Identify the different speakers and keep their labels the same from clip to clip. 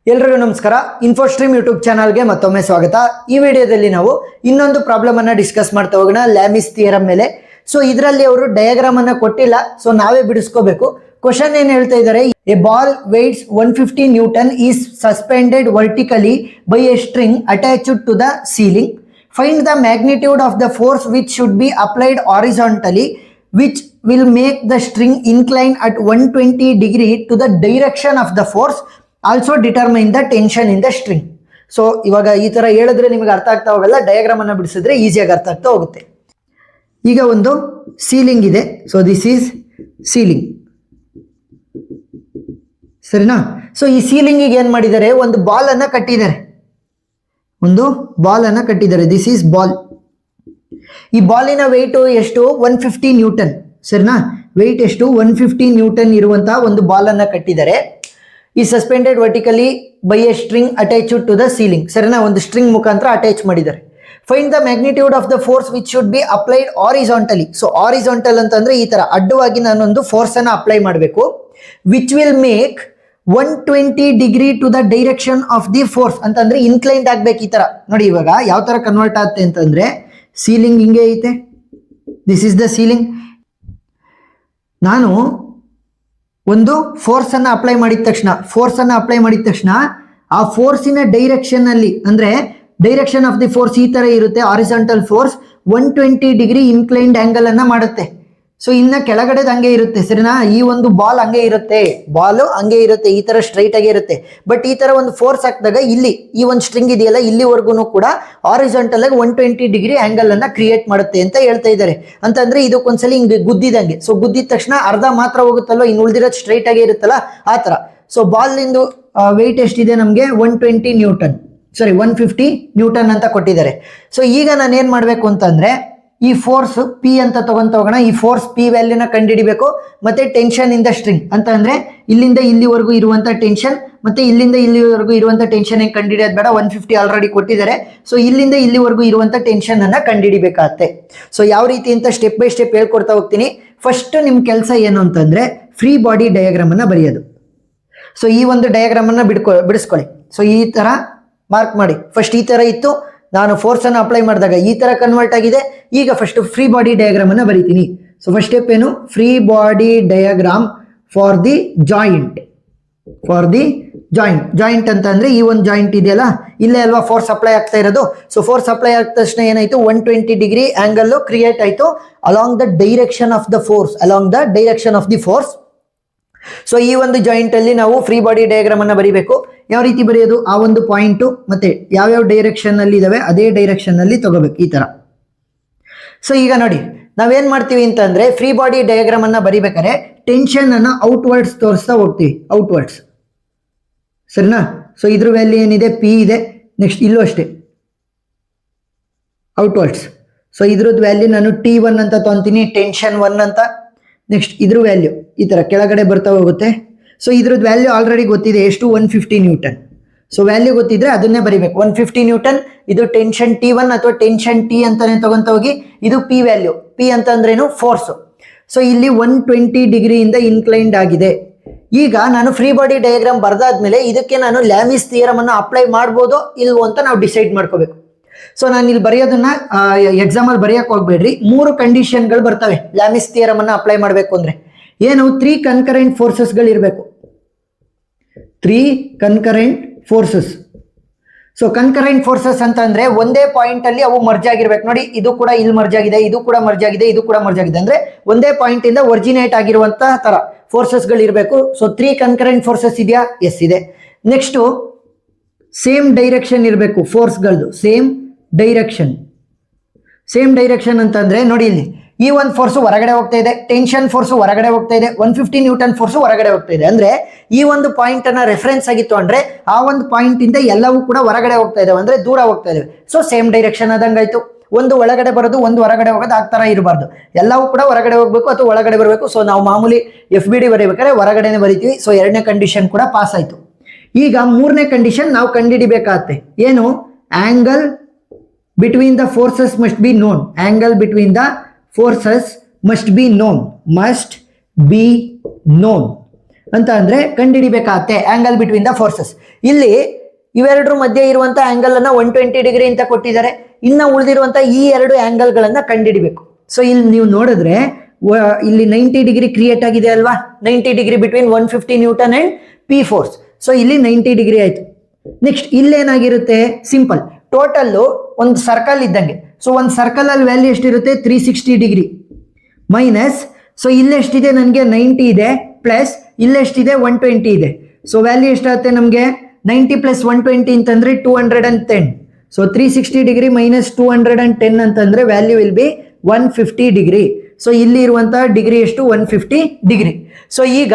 Speaker 1: ಎಲ್ರಿಗೂ ನಮಸ್ಕಾರ. ಇನ್ಫೋಸ್ಟ್ರೀಮ್ ಯೂಟ್ಯೂಬ್ ಚಾನಲ್ಗೆ ಮತ್ತೊಮ್ಮೆ ಸ್ವಾಗತ. ಈ ವಿಡಿಯೋದಲ್ಲಿ ನಾವು ಇನ್ನೊಂದು ಪ್ರಾಬ್ಲಮ್ ಅನ್ನ ಡಿಸ್ಕಸ್ ಮಾಡ್ತಾ ಹೋಗೋಣ, ಲ್ಯಾಮಿಸ್ ಥಿಯರಂ ಮೇಲೆ. ಸೊ ಇದರಲ್ಲಿ ಅವರು ಡಯಾಗ್ರಾಮ್ ಅನ್ನ ಕೊಟ್ಟಿಲ್ಲ, ಸೊ ನಾವೇ ಬಿಡಿಸ್ಕೋಬೇಕು. ಕ್ವಶನ್ ಏನ್ ಹೇಳ್ತಾ ಇದ್ದಾರೆ, a ball weights 150 newton is suspended vertically by a string attached to the ceiling. Find the magnitude of the force which should be applied horizontally which will make the string incline at 120 degree to the direction of the force. Also determine the tension in the string. So ಇವಾಗ ಈ ತರ ಹೇಳಿದ್ರೆ ನಿಮಗೆ ಅರ್ಥ ಆಗ್ತಾ ಹೋಗಲ್ಲ, diagram ಅನ್ನ ಬಿಡಿಸಿದ್ರೆ ಈಸಿಯಾಗಿ ಅರ್ಥ ಆಗ್ತಾ ಹೋಗುತ್ತೆ. ಈಗ ಒಂದು ಸೀಲಿಂಗ್ ಇದೆ, ಸೊ ದಿಸ್ ಈಸ್ ಸೀಲಿಂಗ್, ಸರಿನಾ? ಸೊ ಈ ಸೀಲಿಂಗಿಗೆ ಏನ್ ಮಾಡಿದ್ದಾರೆ, ಒಂದು ಬಾಲ್ ಅನ್ನ ಕಟ್ಟಿದ್ದಾರೆ, ದಿಸ್ ಈಸ್ ಬಾಲ್. ಈ ಬಾಲಿನ ವೆಯ್ಟ್ ಎಷ್ಟು? 150 ನ್ಯೂಟನ್, ಸರಿನಾ? ವೆಯ್ಟ್ ಎಷ್ಟು? 150 ನ್ಯೂಟನ್ ಇರುವಂತಹ ಒಂದು ಬಾಲ್ ಅನ್ನ ಕಟ್ಟಿದ್ದಾರೆ. ಈ suspended vertically by a string attached to the ceiling, ಸರಿನಾ? ಒಂದು ಸ್ಟ್ರಿಂಗ್ ಮುಖಾಂತರ ಅಟ್ಯಾಚ್ ಮಾಡಿದ್ದಾರೆ. Find the magnitude of the force which should be applied horizontally. So horizontal ಅಂತಂದ್ರೆ ಈ ತರ ಅಡ್ಡವಾಗಿ ನಾನೊಂದು ಫೋರ್ಸ್ ಅನ್ನ ಅಪ್ಲೈ ಮಾಡಬೇಕು. Which will make 120 degree to the direction of the force ಅಂತಂದ್ರೆ ಇನ್ಕ್ಲೈನ್ಡ್ ಆಗ್ಬೇಕು. ಈ ತರ ನೋಡಿ, ಇವಾಗ ಯಾವ ತರ ಕನ್ವರ್ಟ್ ಆಗುತ್ತೆ ಅಂತಂದ್ರೆ, ಸೀಲಿಂಗ್ ಹಿಂಗೆ ಐತೆ, ದಿಸ್ ಇಸ್ ದ ಸೀಲಿಂಗ್. ನಾನು ಒಂದು ಫೋರ್ಸ್ ಅನ್ನ ಅಪ್ಲೈ ಮಾಡಿದ ತಕ್ಷಣ ಆ ಫೋರ್ಸಿನ ಡೈರೆಕ್ಷನ್ ಅಲ್ಲಿ, ಅಂದ್ರೆ ಡೈರೆಕ್ಷನ್ ಆಫ್ ದಿ ಫೋರ್ಸ್ ಈ ತರ ಇರುತ್ತೆ. Horizontal force 120 degree inclined angle ಅನ್ನ ಮಾಡುತ್ತೆ. ಸೊ ಇನ್ನ ಕೆಳಗಡೆ ಹಂಗೆ ಇರುತ್ತೆ, ಸರಿನಾ? ಈ ಒಂದು ಬಾಲ್ ಹಂಗೆ ಇರುತ್ತೆ, ಈ ತರ ಸ್ಟ್ರೈಟ್ ಆಗಿ ಇರುತ್ತೆ. ಬಟ್ ಈ ತರ ಒಂದು ಫೋರ್ಸ್ ಹಾಕಿದಾಗ ಇಲ್ಲಿ ಈ ಒಂದು ಸ್ಟ್ರಿಂಗ್ ಇದೆಯಲ್ಲ, ಇಲ್ಲಿವರೆಗೂ ಕೂಡ ಹಾರಿಜಾಂಟಲ್ ಆಗಿ 120 ಡಿಗ್ರಿ ಆಂಗಲ್ ಅನ್ನ ಕ್ರಿಯೇಟ್ ಮಾಡುತ್ತೆ ಅಂತ ಹೇಳ್ತಾ ಇದ್ದಾರೆ. ಅಂತಂದ್ರೆ ಇದಕ್ಕೊಂದ್ಸಲಿ ಹಿಂಗೆ ಗುದ್ದಿದಂಗೆ, ಸೊ ಗುದ್ದಿದ ತಕ್ಷಣ ಅರ್ಧ ಮಾತ್ರ ಹೋಗುತ್ತಲ್ಲೋ, ಇನ್ನು ಉಳಿದಿರೋದು ಸ್ಟ್ರೈಟ್ ಆಗಿ ಇರುತ್ತಲ್ಲ, ಆ ತರ. ಸೊ ಬಾಲ್ ನಿಂದು ವೆಯ್ಟ್ ಎಷ್ಟಿದೆ ನಮಗೆ? 120 ನ್ಯೂಟನ್, 150 ನ್ಯೂಟನ್ ಅಂತ ಕೊಟ್ಟಿದ್ದಾರೆ. ಸೊ ಈಗ ನಾನು ಏನ್ ಮಾಡ್ಬೇಕು ಅಂತಂದ್ರೆ, ಈ ಫೋರ್ಸ್ ಪಿ ಅಂತ ತಗೊಂತ ಹೋಗೋಣ. ಈ ಫೋರ್ಸ್ ಪಿ ವ್ಯಾಲ್ಯೂನ ಕಂಡುಹಿಡಿಬೇಕು. ಮತ್ತೆ ಟೆನ್ಷನ್ ಇನ್ ದ ಸ್ಟ್ರಿಂಗ್ ಅಂತ ಅಂದ್ರೆ ಇಲ್ಲಿಂದ ಇಲ್ಲಿವರೆಗೂ ಇರುವಂತ ಟೆನ್ಷನ್, ಮತ್ತೆ ಇಲ್ಲಿಂದ ಇಲ್ಲಿವರೆಗೂ ಇರುವಂತ ಟೆನ್ಷನ್ ಹೆಂಗ್ ಕಂಡುಹಿಡಿಯೋದು ಬೇಡ, 150 ಆಲ್ರೆಡಿ ಕೊಟ್ಟಿದ್ದಾರೆ. ಸೊ ಇಲ್ಲಿಂದ ಇಲ್ಲಿವರೆಗೂ ಇರುವಂತ ಟೆನ್ಷನ್ ಅನ್ನ ಕಂಡುಹಿಡಿಬೇಕಾಗತ್ತೆ. ಸೊ ಯಾವ ರೀತಿ ಅಂತ ಸ್ಟೆಪ್ ಬೈ ಸ್ಟೆಪ್ ಹೇಳ್ಕೊಡ್ತಾ ಹೋಗ್ತೀನಿ. ಫಸ್ಟ್ ನಿಮ್ ಕೆಲಸ ಏನು ಅಂತಂದ್ರೆ, ಫ್ರೀ ಬಾಡಿ ಡಯಾಗ್ರಾಮ್ ಅನ್ನ ಬರೆಯೋದು. ಸೊ ಈ ಒಂದು ಡಯಾಗ್ರಾಮ್ ಅನ್ನ ಬಿಡಿಸ್ಕೊಳ್ಳಿ. ಸೊ ಈ ತರ ಮಾರ್ಕ್ ಮಾಡಿ. ಫಸ್ಟ್ ಈ ತರ ಇತ್ತು, ನಾನು ಫೋರ್ಸ್ ಅನ್ನು ಅಪ್ಲೈ ಮಾಡಿದಾಗ ಈ ತರ ಕನ್ವರ್ಟ್ ಆಗಿದೆ. ಈಗ ಫಸ್ಟ್ ಫ್ರೀ ಬಾಡಿ ಡಯಾಗ್ರಾಮ್ ಅನ್ನ ಬರೀತೀನಿ. ಸೊ ಫಸ್ಟ್ ಸ್ಟೆಪ್ ಏನು? Free body diagram for the joint. Joint ಅಂತ ಅಂದ್ರೆ ಈ ಒಂದು ಜಾಯಿಂಟ್ ಇದೆಯಲ್ಲ, ಇಲ್ಲೇ ಅಲ್ವಾ ಫೋರ್ಸ್ ಅಪ್ಲೈ ಆಗ್ತಾ ಇರೋದು. ಸೊ ಫೋರ್ಸ್ ಅಪ್ಲೈ ಆದ ತಕ್ಷಣ ಏನಾಯ್ತು? 120 ಡಿಗ್ರಿ ಆಂಗಲ್ ಕ್ರಿಯೇಟ್ ಆಯ್ತು along the direction of the force. So ಈ ಒಂದು ಜಾಯಿಂಟ್ ಅಲ್ಲಿ ನಾವು ಫ್ರೀ ಬಾಡಿ ಡಯಾಗ್ರಾಮ್ ಅನ್ನ ಬರೀಬೇಕು. ಯಾವ ರೀತಿ ಬರೆಯೋದು? ಆ ಒಂದು ಪಾಯಿಂಟ್ ಮತ್ತೆ ಯಾವ್ಯಾವ ಡೈರೆಕ್ಷನ್ ಅಲ್ಲಿ ಇದಾವೆ ಅದೇ ಡೈರೆಕ್ಷನ್ ಅಲ್ಲಿ ತಗೋಬೇಕು, ಈ ತರ. ಸೊ ಈಗ ನೋಡಿ, ನಾವೇನ್ ಮಾಡ್ತೀವಿ ಅಂತಂದ್ರೆ, ಫ್ರೀ ಬಾಡಿ ಡಯಾಗ್ರಾಮ್ ಅನ್ನ ಬರಿಬೇಕಾದ್ರೆ ಟೆನ್ಷನ್ ಅನ್ನ ಔಟ್ವರ್ಡ್ಸ್ ತೋರಿಸ್ತಾ ಹೋಗ್ತೀವಿ, ಔಟ್ವರ್ಡ್ಸ್, ಸರಿನಾ? ಸೊ ಇದ್ರ ವ್ಯಾಲ್ಯೂ ಏನಿದೆ? ಪಿ ಇದೆ. ನೆಕ್ಸ್ಟ್ ಇಲ್ಲೂ ಅಷ್ಟೇ ಔಟ್ವರ್ಡ್ಸ್. ಸೊ ಇದ್ರದ್ದು ವ್ಯಾಲ್ಯೂ ನಾನು T1 ಅಂತ ತಗೊಂತೀನಿ, ಟೆನ್ಷನ್ 1 ಅಂತ. ನೆಕ್ಸ್ಟ್ ಇದ್ರ ವ್ಯಾಲ್ಯೂ ಈ ತರ ಕೆಳಗಡೆ ಬರ್ತಾ ಹೋಗುತ್ತೆ. ಸೊ ಇದ್ರದ್ದು ವ್ಯಾಲ್ಯೂ ಆಲ್ರೆಡಿ ಗೊತ್ತಿದೆ, ಎಷ್ಟು? 150 ನ್ಯೂಟನ್. ಸೊ ವ್ಯಾಲ್ಯೂ ಗೊತ್ತಿದ್ರೆ ಅದನ್ನೇ ಬರಿಬೇಕು. 150 ನ್ಯೂಟನ್, ಇದು ಟೆನ್ಷನ್ T1 ಅಥವಾ ಟೆನ್ಷನ್ T ಅಂತಾನೆ ತಗೊಂತ ಹೋಗಿ. ಇದು ಪಿ ವ್ಯಾಲ್ಯೂ. ಪಿ ಅಂತಂದ್ರೇನು? ಫೋರ್ಸ್. ಸೊ ಇಲ್ಲಿ 120 ಡಿಗ್ರಿಯಿಂದ ಇನ್ಕ್ಲೈನ್ಡ್ ಆಗಿದೆ. ಈಗ ನಾನು ಫ್ರೀ ಬಾಡಿ ಡಯಾಗ್ರಾಮ್ ಬರ್ದಾದ್ಮೇಲೆ ಇದಕ್ಕೆ ನಾನು ಲ್ಯಾಮಿಸ್ ಥಿಯರಮ್ ಅನ್ನ ಅಪ್ಲೈ ಮಾಡ್ಬೋದೋ ಇಲ್ವೋ ಅಂತ ನಾವು ಡಿಸೈಡ್ ಮಾಡ್ಕೋಬೇಕು. ಸೊ ನಾನು ಇಲ್ಲಿ ಬರೆಯೋದನ್ನ ಎಕ್ಸಾಮ್ ಅಲ್ಲಿ ಬರೆಯಕ್ಕೆ ಹೋಗ್ಬೇಡ್ರಿ. 3 ಕಂಡೀಷನ್ಗಳು ಬರ್ತವೆ ಲ್ಯಾಮಿಸ್ ಥಿಯರಮ್ ಅನ್ನ ಅಪ್ಲೈ ಮಾಡಬೇಕು ಅಂದ್ರೆ. ಏನು? 3 ಕನ್ಕರೆಂಟ್ ಫೋರ್ಸಸ್ಗಳು ಇರಬೇಕು. 3 concurrent forces. So concurrent forces ಅಂತ ಅಂದ್ರೆ ಒಂದೇ ಪಾಯಿಂಟ್ ಅಲ್ಲಿ ಅವು ಮರ್ಜ್ ಆಗಿರ್ಬೇಕು. ನೋಡಿ, ಇದು ಕೂಡ ಇಲ್ಲಿ ಮರ್ಜ್ ಆಗಿದೆ, ಇದು ಕೂಡ ಮರ್ಜ್ ಆಗಿದೆ, ಇದು ಕೂಡ ಮರ್ಜ್ ಆಗಿದೆ. ಅಂದ್ರೆ ಒಂದೇ ಪಾಯಿಂಟ್ ಇಂದ ಒರಿಜಿನೇಟ್ ಆಗಿರುವಂತಹ ತರ ಫೋರ್ಸಸ್ಗಳು ಇರಬೇಕು. ಸೊ 3 ಕನ್ಕರೆಂಟ್ ಫೋರ್ಸಸ್ ಇದೆಯಾ? ಎಸ್ ಇದೆ. ನೆಕ್ಸ್ಟ್ ಸೇಮ್ ಡೈರೆಕ್ಷನ್ ಇರಬೇಕು ಫೋರ್ಸ್ಗಳದ್ದು. ಸೇಮ್ ಡೈರೆಕ್ಷನ್ ಅಂತಂದ್ರೆ ನೋಡಿ, ಇಲ್ಲಿ ಈ ಒಂದು ಫೋರ್ಸ್ ಹೊರಗಡೆ ಹೋಗ್ತಾ ಇದೆ, ಟೆನ್ಷನ್ ಫೋರ್ಸ್ ಹೊರಗಡೆ ಹೋಗ್ತಾ ಇದೆ, 150 ನ್ಯೂಟನ್ ಫೋರ್ಸ್ ಹೊರಗಡೆ ಹೋಗ್ತಾ ಇದೆ. ಅಂದ್ರೆ ಈ ಒಂದು ಪಾಯಿಂಟ್ ಅನ್ನ ರೆಫರೆನ್ಸ್ ಆಗಿತ್ತು ಅಂದ್ರೆ ಆ ಒಂದು ಪಾಯಿಂಟ್ ಇಂದ ಎಲ್ಲವೂ ಕೂಡ ಹೊರಗಡೆ ಹೋಗ್ತಾ ಇದಾವೆ, ಅಂದ್ರೆ ದೂರ ಹೋಗ್ತಾ ಇದಾವೆ. ಸೊ ಸೇಮ್ ಡೈರೆಕ್ಷನ್ ಆದಂಗಾಯ್ತು. ಒಂದು ಒಳಗಡೆ ಬರೋದು, ಒಂದು ಹೊರಗಡೆ ಹೋಗೋದು ಆಗ್ತಾರ ಇರಬಾರ್ದು. ಎಲ್ಲವೂ ಕೂಡ ಹೊರಗಡೆ ಹೋಗ್ಬೇಕು ಅಥವಾ ಒಳಗಡೆ ಬರಬೇಕು. ಸೊ ನಾವು ಮಾಮೂಲಿ FBD ಬರೀಬೇಕಾದ್ರೆ ಹೊರಗಡೆನೆ ಬರಿತೀವಿ. ಸೊ 2ನೇ ಕಂಡೀಷನ್ ಕೂಡ ಪಾಸ್ ಆಯ್ತು. ಈಗ 3ನೇ ಕಂಡೀಷನ್ ನಾವು ಕಂಡುಹಿಡಿಬೇಕಾಗತ್ತೆ. ಏನು? Angle between the forces must be known. Angle between the forces must be known. ಅಂತ ಅಂದ್ರೆ ಕಂಡುಹಿಡಿಬೇಕಾಗತ್ತೆ ಆಂಗಲ್ ಬಿಟ್ವೀನ್ ದ ಫೋರ್ಸಸ್. ಇಲ್ಲಿ ಇವೆರಡರ ಮಧ್ಯೆ ಇರುವಂತ ಆಂಗಲ್ ಅನ್ನ 120 ಡಿಗ್ರಿ ಅಂತ ಕೊಟ್ಟಿದ್ದಾರೆ. ಇನ್ನ ಉಳಿದಿರುವಂತ ಈ ಎರಡು ಆಂಗಲ್ ಗಳನ್ನ ಕಂಡುಹಿಡಿಬೇಕು. ಸೊ ಇಲ್ಲಿ ನೀವು ನೋಡಿದ್ರೆ ಇಲ್ಲಿ 90 ಡಿಗ್ರಿ ಕ್ರಿಯೇಟ್ ಆಗಿದೆ ಅಲ್ವಾ, 90 degree between 150 Newton and P force. So ಇಲ್ಲಿ 90 ಡಿಗ್ರಿ ಆಯ್ತು. ನೆಕ್ಸ್ಟ್ ಇಲ್ಲೇನಾಗಿರುತ್ತೆ, ಸಿಂಪಲ್, ಟೋಟಲ್ ಒಂದು ಸರ್ಕಲ್ ಇದ್ದಂಗೆ. ಸೊ ಒಂದು ಸರ್ಕಲ್ ಅಲ್ಲಿ ವ್ಯಾಲ್ಯೂ ಎಷ್ಟಿರುತ್ತೆ, 360 ಡಿಗ್ರಿ ಮೈನಸ್, ಸೊ ಇಲ್ಲೆಷ್ಟಿದೆ ನನಗೆ 90 ಇದೆ, ಪ್ಲಸ್ ಇಲ್ಲೆಷ್ಟಿದೆ 120 ಇದೆ. ಸೊ ವ್ಯಾಲ್ಯೂ ಎಷ್ಟಾಗುತ್ತೆ ನಮಗೆ, 90 ಪ್ಲಸ್ 120 ಅಂತಂದ್ರೆ 210. ಸೊ 360 ಡಿಗ್ರಿ ಮೈನಸ್ 210 ಅಂತಂದ್ರೆ value will be 150 degree. So ಇಲ್ಲಿ ಇರುವಂತಹ ಡಿಗ್ರಿ ಎಷ್ಟು, 150 ಡಿಗ್ರಿ. ಸೊ ಈಗ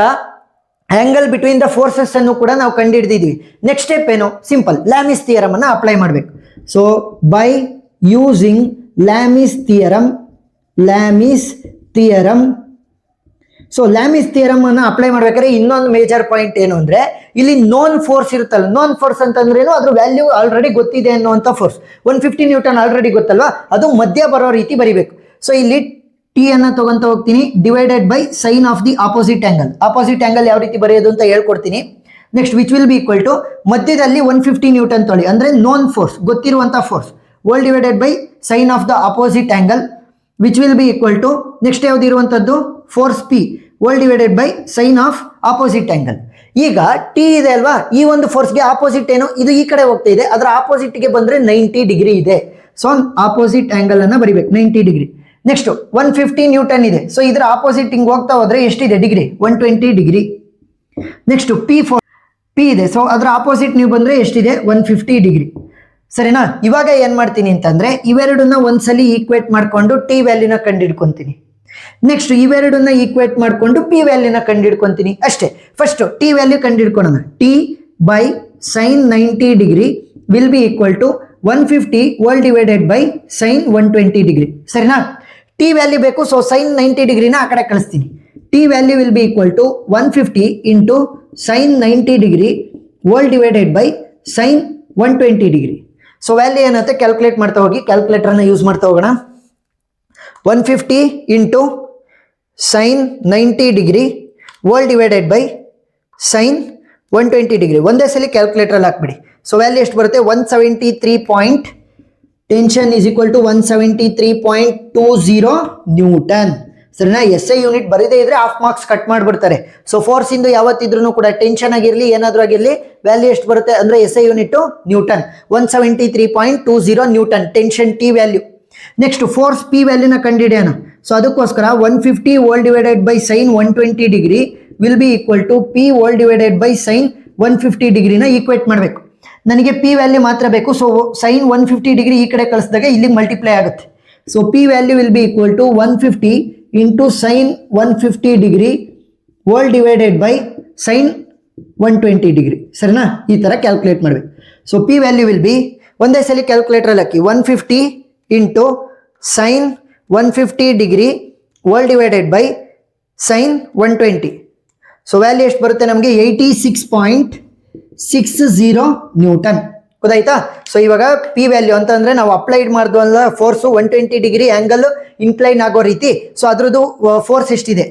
Speaker 1: ಆಂಗಲ್ ಬಿಟ್ವೀನ್ ದ ಫೋರ್ಸಸ್ ಅನ್ನು ಕೂಡ ನಾವು ಕಂಡುಹಿಡಿದಿದ್ವಿ. ನೆಕ್ಸ್ಟ್ ಸ್ಟೆಪ್ ಏನು, ಸಿಂಪಲ್, ಲ್ಯಾಮಿಸ್ ಥಿಯರಮ್ ಅನ್ನು ಅಪ್ಲೈ ಮಾಡಬೇಕು. So by using Lami's theorem. So Lami's theorem ಅನ್ನು ಅಪ್ಲೈ ಮಾಡ್ಬೇಕಾದ್ರೆ ಇನ್ನೊಂದು ಮೇಜರ್ ಪಾಯಿಂಟ್ ಏನು ಅಂದ್ರೆ, ಇಲ್ಲಿ ನೋನ್ ಫೋರ್ಸ್ ಇರುತ್ತಲ್ಲ, ನೋನ್ ಫೋರ್ಸ್ ಅಂತಂದ್ರೇನು, ಅದ್ರ ವ್ಯಾಲ್ಯೂ ಆಲ್ರೆಡಿ ಗೊತ್ತಿದೆ ಅನ್ನುವಂಥ ಫೋರ್ಸ್ 150 ನ್ಯೂಟನ್ ಆಲ್ರೆಡಿ ಗೊತ್ತಲ್ವಾ, ಅದು ಮಧ್ಯ ಬರೋ ರೀತಿ ಬರಿಬೇಕು. ಸೊ ಇಲ್ಲಿ ಟಿ ಅನ್ನ ತಗೊಂತ ಹೋಗ್ತೀನಿ, divided by sine of the opposite angle. Opposite angle ಯಾವ ರೀತಿ ಬರೆಯೋದು ಅಂತ ಹೇಳ್ಕೊಡ್ತೀನಿ. Next which will be equal to ಮಧ್ಯದಲ್ಲಿ 150 ನ್ಯೂಟನ್ ತೊಳಿ, ಅಂದ್ರೆ ನೋನ್ ಫೋರ್ಸ್, ಗೊತ್ತಿರುವಂತಹ force, whole divided by sine of the opposite angle, which will be equal to next ಯಾವ್ದು ಇರುವಂತದ್ದು, force P, whole divided by sine of opposite angle. ಈಗ T ಇದೆ ಅಲ್ವಾ, ಈ ಒಂದು ಫೋರ್ಸ್ಗೆ ಆಪೋಸಿಟ್ ಏನು, ಇದು ಈ ಕಡೆ ಹೋಗ್ತಾ ಇದೆ, ಅದರ ಆಪೋಸಿಟ್ ಗೆ ಬಂದ್ರೆ 90 ಡಿಗ್ರಿ ಇದೆ. ಸೊ ಆಪೋಸಿಟ್ ಆಂಗಲ್ ಅನ್ನ ಬರಿಬೇಕು, 90 ಡಿಗ್ರಿ. ನೆಕ್ಸ್ಟ್ 150 ನ್ಯೂಟನ್ ಇದೆ, ಸೊ ಇದರ ಆಪೋಸಿಟ್ ಹಿಂಗ್ ಹೋಗ್ತಾ ಹೋದ್ರೆ ಎಷ್ಟಿದೆ ಡಿಗ್ರಿ, 120 ಡಿಗ್ರಿ. ನೆಕ್ಸ್ಟ್ ಪಿ ಇದೆ, ಸೊ ಅದರ ಆಪೋಸಿಟ್ ನೀವು ಬಂದ್ರೆ ಎಷ್ಟಿದೆ, 150 ಡಿಗ್ರಿ. ಸರಿನಾ? ಇವಾಗ ಏನ್ ಮಾಡ್ತೀನಿ ಅಂತಂದ್ರೆ ಇವೆರಡನ್ನ ಒಂದ್ಸಲಿ ಈಕ್ವೇಟ್ ಮಾಡ್ಕೊಂಡು ಟಿ ವ್ಯಾಲ್ಯೂನ ಕಂಡುಹಿಡ್ಕೊಂತೀನಿ. ನೆಕ್ಸ್ಟ್ ಇವೆರಡನ್ನ ಈಕ್ವೇಟ್ ಮಾಡ್ಕೊಂಡು ಪಿ ವ್ಯಾಲ್ಯೂನ ಕಂಡುಹಿಡ್ಕೊಂತೀನಿ ಅಷ್ಟೇ. ಫಸ್ಟ್ ಟಿ ವ್ಯಾಲ್ಯೂ ಕಂಡುಹಿಡ್ಕೊಳ್ಳೋಣ. T by sine 90 degree will be equal to 150 whole divided by sine 120 degree. ಸರಿನಾ? ಟಿ ವ್ಯಾಲ್ಯೂ ಬೇಕು, ಸೊ ಸೈನ್ 90 ಡಿಗ್ರಿನ ಆ ಕಡೆ ಕಳಿಸ್ತೀನಿ. T value will be equal to 150 into sine 90 degree whole divided by sine 120 degree. So value ಏನಂತೆ calculate ಮಾಡ್ತಾ ಹೋಗಿ, ಕ್ಯಾಲ್ಕುಲೇಟರ್ನ use ಮಾಡ್ತಾ ಹೋಗೋಣ. 150 into sine 90 degree whole divided by sine 120 degree. ಒಂದೇ ಸಲ ಕ್ಯಾಲ್ಕುಲೇಟರ್ ಹಾಕ್ಬಿಡಿ. ಸೊ ವ್ಯಾಲ್ಯೂ ಎಷ್ಟು ಬರುತ್ತೆ, 173. Tension is equal to 173.20 newton. ಸರಿನಾ? SI ಯೂನಿಟ್ ಬರೀದೇ ಇದ್ರೆ ಹಾಫ್ ಮಾರ್ಕ್ಸ್ ಕಟ್ ಮಾಡಿಬಿಡ್ತಾರೆ. ಸೊ ಫೋರ್ಸ್ ಇಂದು ಯಾವತ್ತಿದ್ರು ಕೂಡ ಟೆನ್ಷನ್ ಆಗಿರಲಿ ಏನಾದ್ರೂ ಆಗಿರಲಿ ವ್ಯಾಲ್ಯೂ ಎಷ್ಟು ಬರುತ್ತೆ ಅಂದ್ರೆ SI unit newton, 173.20 newton tension T value. Next force P ವ್ಯಾಲ್ಯೂನ ಕಂಡುಹಿಡಿಯೋಣ. ಸೊ ಅದಕ್ಕೋಸ್ಕರ 150 whole divided by sine 120 degree will be equal to P whole divided by sine 150 ಡಿಗ್ರಿನ ಈಕ್ವೇಟ್ ಮಾಡಬೇಕು. ನನಗೆ ಪಿ ವ್ಯಾಲ್ಯೂ ಮಾತ್ರ ಬೇಕು. ಸೊ ಸೈನ್ 150 ಡಿಗ್ರಿ ಈ ಕಡೆ ಕಳಿಸಿದಾಗ ಇಲ್ಲಿ ಮಲ್ಟಿಪ್ಲೈ ಆಗುತ್ತೆ. So P value will be equal to 150 into sine 150 degree whole divided by sine 120 degree. ಸರಿನಾ? ಈ ತರ ಕ್ಯಾಲ್ಕುಲೇಟ್ ಮಾಡಬೇಕು. So P value will be, ಒಂದೇ ಸಲ ಕ್ಯಾಲ್ಕುಲೇಟರ್ ಹಾಕಿ, 150 into sine 150 degree whole divided by sine 120. So value ಎಷ್ಟು ಬರುತ್ತೆ ನಮಗೆ, 86.60 ನ್ಯೂಟನ್. ಗೊತ್ತಾಯ್ತಾ? ಸೊ ಇವಾಗ ಪಿ ವ್ಯಾಲ್ಯೂ ಅಂತಂದ್ರೆ ನಾವು ಅಪ್ಲೈಡ್ ಮಾಡಿದ್ವಲ್ಲ ಫೋರ್ಸು 120 ಡಿಗ್ರಿ ಆಂಗಲ್ ಇನ್ಕ್ಲೈನ್ ಆಗೋ ರೀತಿ. ಸೊ ಅದ್ರದ್ದು ಫೋರ್ಸ್ ಎಷ್ಟಿದೆ,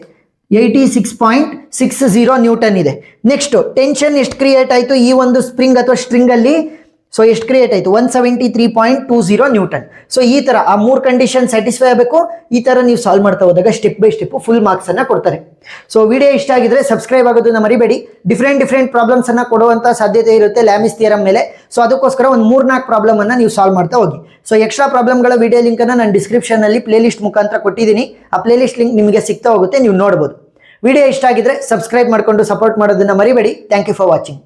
Speaker 1: 86.60 ನ್ಯೂಟನ್ ಇದೆ. ನೆಕ್ಸ್ಟ್ ಟೆನ್ಷನ್ ಎಷ್ಟು ಕ್ರಿಯೇಟ್ ಆಯಿತು ಈ ಒಂದು ಸ್ಪ್ರಿಂಗ್ ಅಥವಾ ಸ್ಟ್ರಿಂಗ್ ಅಲ್ಲಿ, ಸೊ ಎಷ್ಟು ಕ್ರಿಯೇಟ್ ಆಯಿತು, 173.20 ನ್ಯೂಟನ್. ಸೊ ಈ ತರ ಆ ಮೂರು ಕಂಡೀಷನ್ ಸ್ಯಾಟಿಸ್ಫೈ ಆಗಬೇಕು. ಈ ತರ ನೀವು ಸಾಲ್ವ್ ಮಾಡ್ತಾ ಹೋದಾಗ step by step full marks ಅನ್ನ ಕೊಡ್ತಾರೆ. ಸೊ ವಿಡಿಯೋ ಇಷ್ಟ ಆಗಿದ್ರೆ ಸಬ್ಸ್ಕ್ರೈಬ್ ಆಗೋದನ್ನ ಮರಿಬೇಡಿ. ಡಿಫ್ರೆಂಟ್ ಪ್ರಾಬ್ಲಮ್ಸ್ ಅನ್ನ ಕೊಡುವಂತ ಸಾಧ್ಯತೆ ಇರುತ್ತೆ ಲ್ಯಾಮಿಸ್ ಥಿಯರಮ್ ಮೇಲೆ. ಸೊ ಅದಕ್ಕೋಸ್ಕರ ಒಂದು 3-4 ಪ್ರಾಬ್ಲಮ್ ಅನ್ನ ನೀವು ಸಾಲ್ವ್ ಮಾಡ್ತಾ ಹೋಗಿ. ಸೊ ಎಕ್ಸ್ಟ್ರಾ ಪ್ರಾಬ್ಲಮ್ಗಳ ವಿಡಿಯೋ ಲಿಂಕ್ ಅನ್ನ ನಾನು ಡಿಸ್ಕ್ರಿಪ್ಷನ್ ಅಲ್ಲಿ ಪ್ಲೇ ಲಿಸ್ಟ್ ಮುಖಾಂತರ ಕೊಟ್ಟಿದ್ದೀನಿ. ಆ ಪ್ಲೇ ಲಿಸ್ಟ್ ಲಿಂಕ್ ನಿಮಗೆ ಸಿಗ್ತಾ ಹೋಗುತ್ತೆ, ನೀವು ನೋಡಬಹುದು. ವಿಡಿಯೋ ಇಷ್ಟ ಆಗಿದ್ರೆ ಸಬ್ಸ್ಕ್ರೈಬ್ ಮಾಡ್ಕೊಂಡು ಸಪೋರ್ಟ್ ಮಾಡೋದನ್ನ ಮರಿಬೇಡಿ. Thank you for watching.